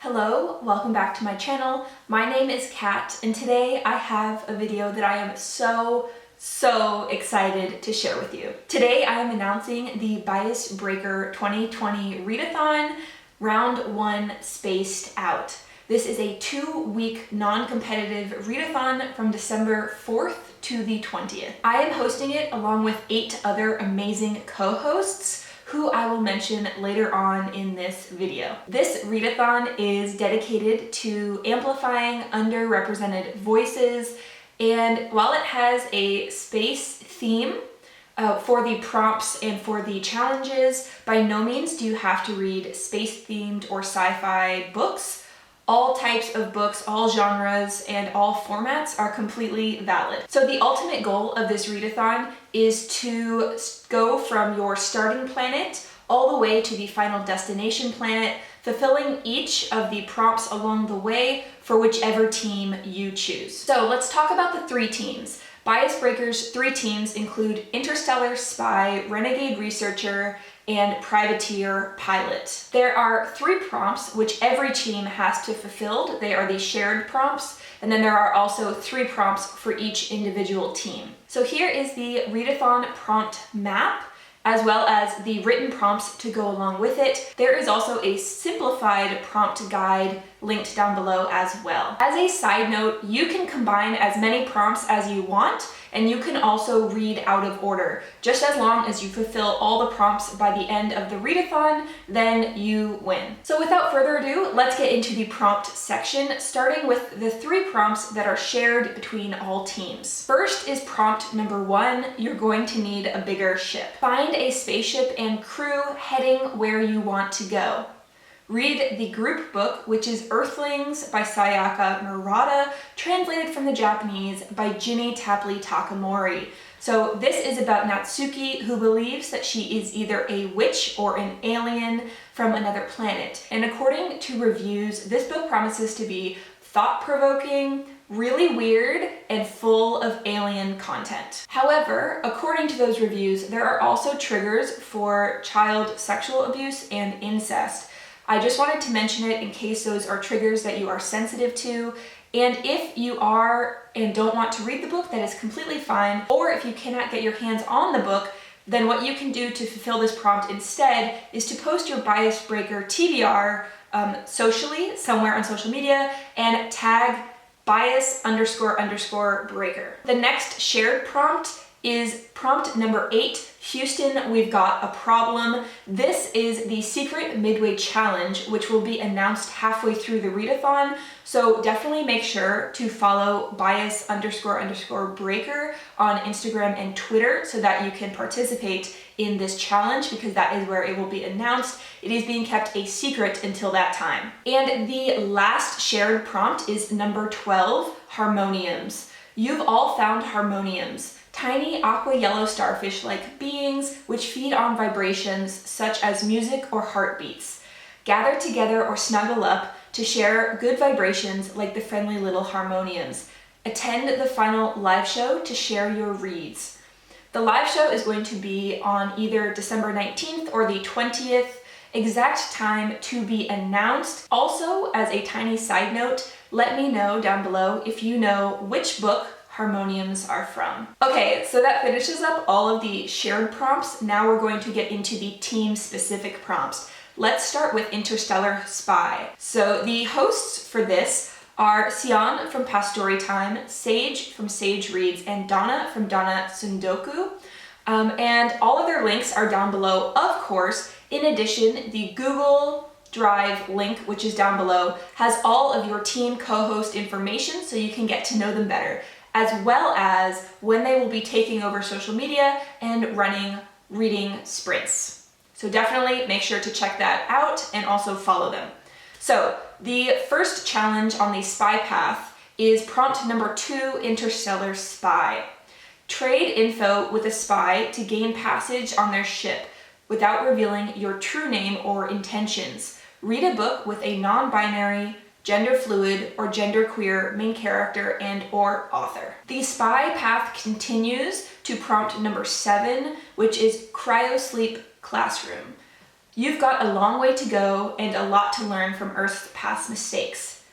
Hello, welcome back to my channel. My name is Kat, and today I have a video that I am so excited to share with you. Today I am announcing the Bias Breaker 2020 Readathon Round 1 Spaced Out. This is a 2-week non-competitive readathon from December 4th to the 20th. I am hosting it along with 8 other amazing co-hosts who I will mention later on in this video. This readathon is dedicated to amplifying underrepresented voices, and while it has a space theme for the prompts and for the challenges, by no means do you have to read space-themed or sci-fi books. All types of books, all genres, and all formats are completely valid. So the ultimate goal of this readathon is to go from your starting planet all the way to the final destination planet, fulfilling each of the prompts along the way for whichever team you choose. So let's talk about the 3 teams. Bias Breaker's 3 teams include Interstellar Spy, Renegade Researcher, and Privateer Pilot. There are 3 prompts which every team has to fulfill. They are the shared prompts, and then there are also 3 prompts for each individual team. So here is the readathon prompt map, as well as the written prompts to go along with it. There is also a simplified prompt guide linked down below as well. As a side note, you can combine as many prompts as you want, and you can also read out of order. Just as long as you fulfill all the prompts by the end of the readathon, then you win. So without further ado, let's get into the prompt section, starting with the 3 prompts that are shared between all teams. First is prompt number 1, you're going to need a bigger ship. Find a spaceship and crew heading where you want to go. Read the group book, which is Earthlings by Sayaka Murata, translated from the Japanese by Ginny Tapley Takamori. So this is about Natsuki, who believes that she is either a witch or an alien from another planet. And according to reviews, this book promises to be thought-provoking, really weird, and full of alien content. However, according to those reviews, there are also triggers for child sexual abuse and incest. I just wanted to mention it in case those are triggers that you are sensitive to. And if you are and don't want to read the book, that is completely fine. Or if you cannot get your hands on the book, then what you can do to fulfill this prompt instead is to post your Bias Breaker TBR socially, somewhere on social media, and tag bias__breaker. The next shared prompt is prompt number 8, Houston, we've got a problem. This is the secret midway challenge, which will be announced halfway through the readathon. So definitely make sure to follow bias__breaker on Instagram and Twitter so that you can participate in this challenge, because that is where it will be announced. It is being kept a secret until that time. And the last shared prompt is number 12, harmoniums. You've all found harmoniums. Tiny aqua yellow starfish-like beings which feed on vibrations such as music or heartbeats. Gather together or snuggle up to share good vibrations like the friendly little harmoniums. Attend the final live show to share your reads. The live show is going to be on either December 19th or the 20th, exact time to be announced. Also, as a tiny side note, let me know down below if you know which book harmoniums are from. Okay, so that finishes up all of the shared prompts. Now we're going to get into the team-specific prompts. Let's start with Interstellar Spy. So the hosts for this are Sion from Past Story Time, Sage from Sage Reads, and Donna from Donna Sundoku. And all of their links are down below, of course. In addition, the Google Drive link, which is down below, has all of your team co-host information so you can get to know them better, as well as when they will be taking over social media and running reading sprints. So definitely make sure to check that out and also follow them. So the first challenge on the spy path is prompt number 2, Interstellar Spy. Trade info with a spy to gain passage on their ship without revealing your true name or intentions. Read a book with a non-binary, gender fluid, or genderqueer main character and or author. The spy path continues to prompt number 7, which is Cryosleep Classroom. You've got a long way to go and a lot to learn from Earth's past mistakes.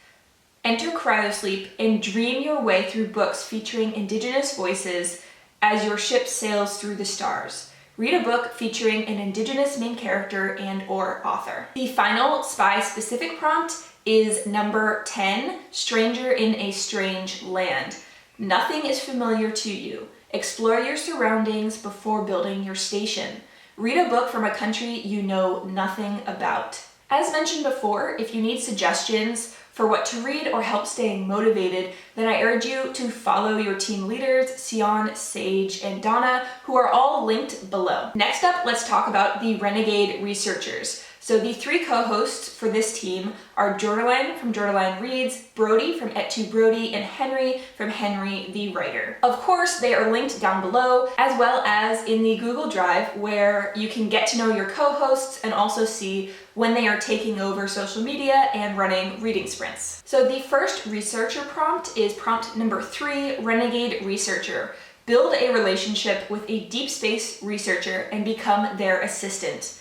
Enter cryosleep and dream your way through books featuring Indigenous voices as your ship sails through the stars. Read a book featuring an Indigenous main character and/or author. The final spy-specific prompt is number 10, Stranger in a Strange Land. Nothing is familiar to you. Explore your surroundings before building your station. Read a book from a country you know nothing about. As mentioned before, if you need suggestions for what to read or help staying motivated, then I urge you to follow your team leaders, Sion, Sage, and Donna, who are all linked below. Next up, let's talk about the Renegade Researchers. So the 3 co-hosts for this team are Jordaline from Jordaline Reads, Brody from Et2Brody, and Henry from Henry the Writer. Of course, they are linked down below, as well as in the Google Drive, where you can get to know your co-hosts and also see when they are taking over social media and running reading sprints. So the first researcher prompt is prompt number 3, Renegade Researcher. Build a relationship with a deep space researcher and become their assistant.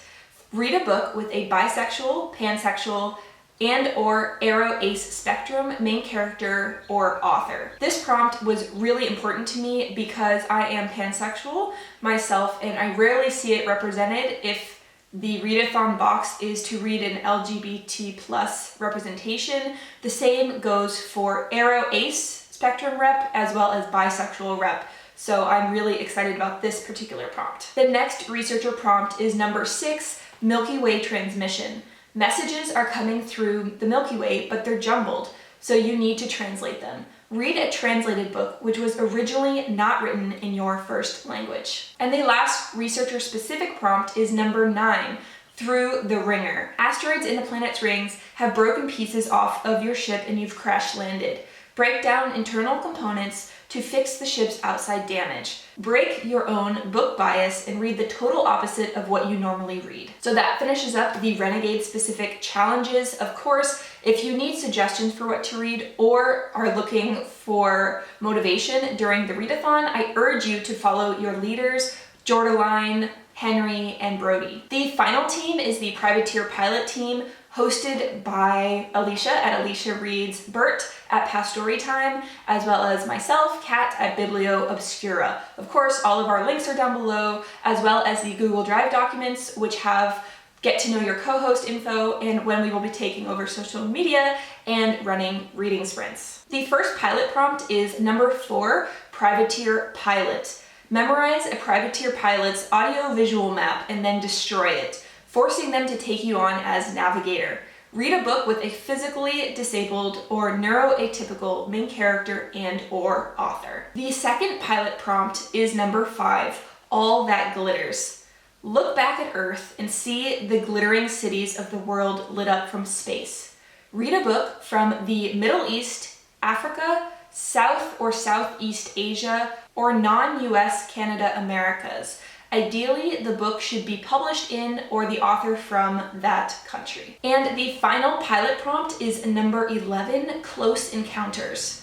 Read a book with a bisexual, pansexual, and/or aro-ace spectrum main character or author. This prompt was really important to me because I am pansexual myself and I rarely see it represented if the readathon box is to read an LGBT plus representation. The same goes for aro-ace spectrum rep as well as bisexual rep. So I'm really excited about this particular prompt. The next researcher prompt is number 6, Milky Way transmission. Messages are coming through the Milky Way, but they're jumbled, so you need to translate them. Read a translated book, which was originally not written in your first language. And the last researcher-specific prompt is number 9, Through the Ringer. Asteroids in the planet's rings have broken pieces off of your ship and you've crash-landed. Break down internal components to fix the ship's outside damage. Break your own book bias and read the total opposite of what you normally read. So that finishes up the Renegade specific challenges. Of course, if you need suggestions for what to read or are looking for motivation during the readathon, I urge you to follow your leaders, Jordaline, Henry, and Brody. The final team is the Privateer Pilot team, hosted by Alicia at Alicia Reads, Bert at Pastory Time, as well as myself, Kat, at Biblio Obscura. Of course, all of our links are down below, as well as the Google Drive documents, which have get to know your co-host info and when we will be taking over social media and running reading sprints. The first pilot prompt is number 4, Privateer Pilot. Memorize a privateer pilot's audio-visual map and then destroy it, forcing them to take you on as navigator. Read a book with a physically disabled or neuroatypical main character and/or author. The second pilot prompt is number 5, All That Glitters. Look back at Earth and see the glittering cities of the world lit up from space. Read a book from the Middle East, Africa, South or Southeast Asia, or non-US Canada Americas. Ideally, the book should be published in or the author from that country. And the final pilot prompt is number 11, Close Encounters.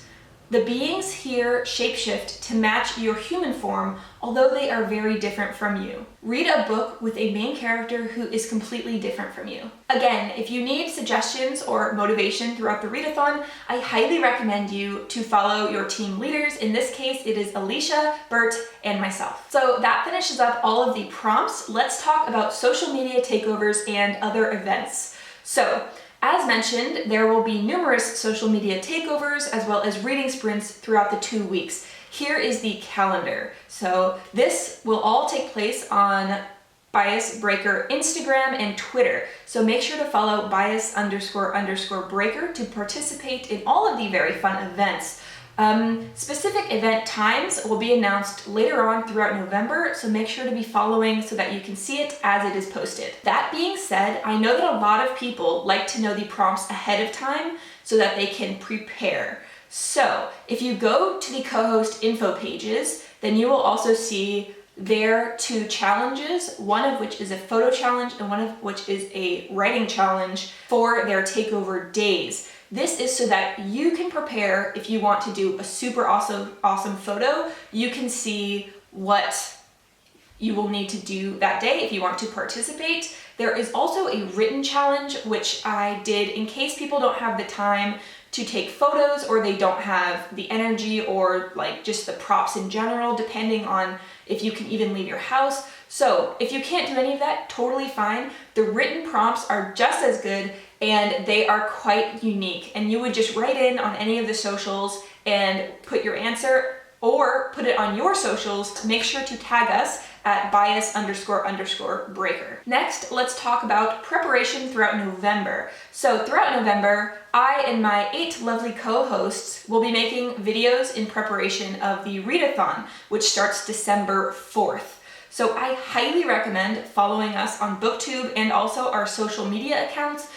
The beings here shapeshift to match your human form, although they are very different from you. Read a book with a main character who is completely different from you. Again, if you need suggestions or motivation throughout the readathon, I highly recommend you to follow your team leaders. In this case, it is Alicia, Bert, and myself. So that finishes up all of the prompts. Let's talk about social media takeovers and other events. So, as mentioned, there will be numerous social media takeovers as well as reading sprints throughout the 2 weeks. Here is the calendar. So this will all take place on Bias Breaker Instagram and Twitter. So make sure to follow bias__breaker to participate in all of the very fun events. Specific event times will be announced later on throughout November, so make sure to be following so that you can see it as it is posted. That being said, I know that a lot of people like to know the prompts ahead of time so that they can prepare. So if you go to the co-host info pages, then you will also see their 2 challenges, one of which is a photo challenge and one of which is a writing challenge for their takeover days. This is so that you can prepare if you want to do a super awesome photo. You can see what you will need to do that day if you want to participate. There is also a written challenge, which I did in case people don't have the time to take photos or they don't have the energy or like just the props in general, depending on if you can even leave your house. So if you can't do any of that, totally fine. The written prompts are just as good and they are quite unique. And you would just write in on any of the socials and put your answer or put it on your socials. Make sure to tag us at bias__breaker. Next, let's talk about preparation throughout November. So throughout November, I and my 8 lovely co-hosts will be making videos in preparation of the readathon, which starts December 4th. So I highly recommend following us on BookTube and also our social media accounts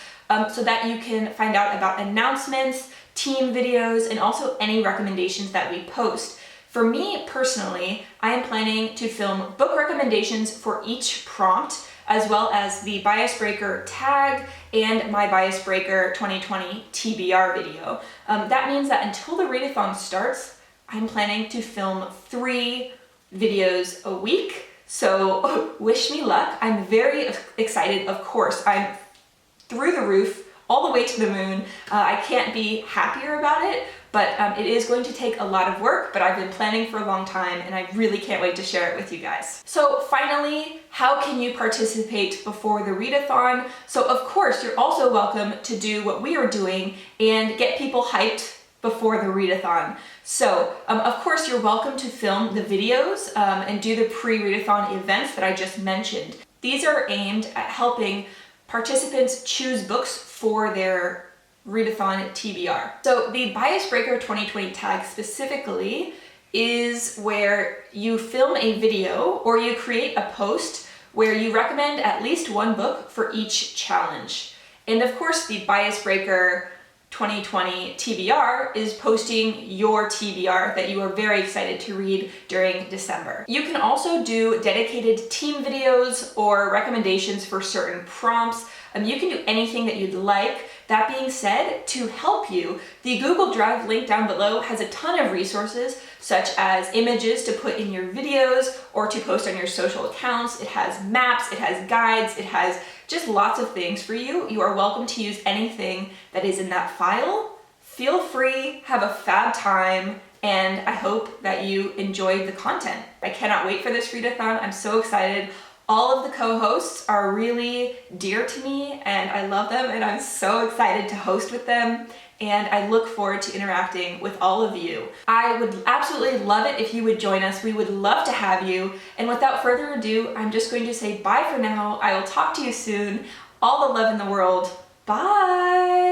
so that you can find out about announcements, team videos, and also any recommendations that we post. For me personally, I am planning to film book recommendations for each prompt, as well as the Bias Breaker tag and my Bias Breaker 2020 TBR video. That means that until the readathon starts, I'm planning to film 3 videos a week. So wish me luck. I'm very excited, of course. I'm through the roof, all the way to the moon. I can't be happier about it, but it is going to take a lot of work, but I've been planning for a long time and I really can't wait to share it with you guys. So finally, how can you participate before the readathon? So of course, you're also welcome to do what we are doing and get people hyped before the readathon. So of course, you're welcome to film the videos and do the pre-readathon events that I just mentioned. These are aimed at helping participants choose books for their readathon TBR. So the Bias Breaker 2020 tag specifically is where you film a video or you create a post where you recommend at least 1 book for each challenge. And of course, the Bias Breaker 2020 TBR is posting your TBR that you are very excited to read during December. You can also do dedicated team videos or recommendations for certain prompts. You can do anything that you'd like. That being said, to help you, the Google Drive link down below has a ton of resources, such as images to put in your videos or to post on your social accounts. It has maps, it has guides, it has just lots of things for you. You are welcome to use anything that is in that file. Feel free, have a fab time, and I hope that you enjoyed the content. I cannot wait for this readathon. I'm so excited. All of the co-hosts are really dear to me and I love them and I'm so excited to host with them and I look forward to interacting with all of you. I would absolutely love it if you would join us. We would love to have you. And without further ado, I'm just going to say bye for now. I will talk to you soon. All the love in the world. Bye.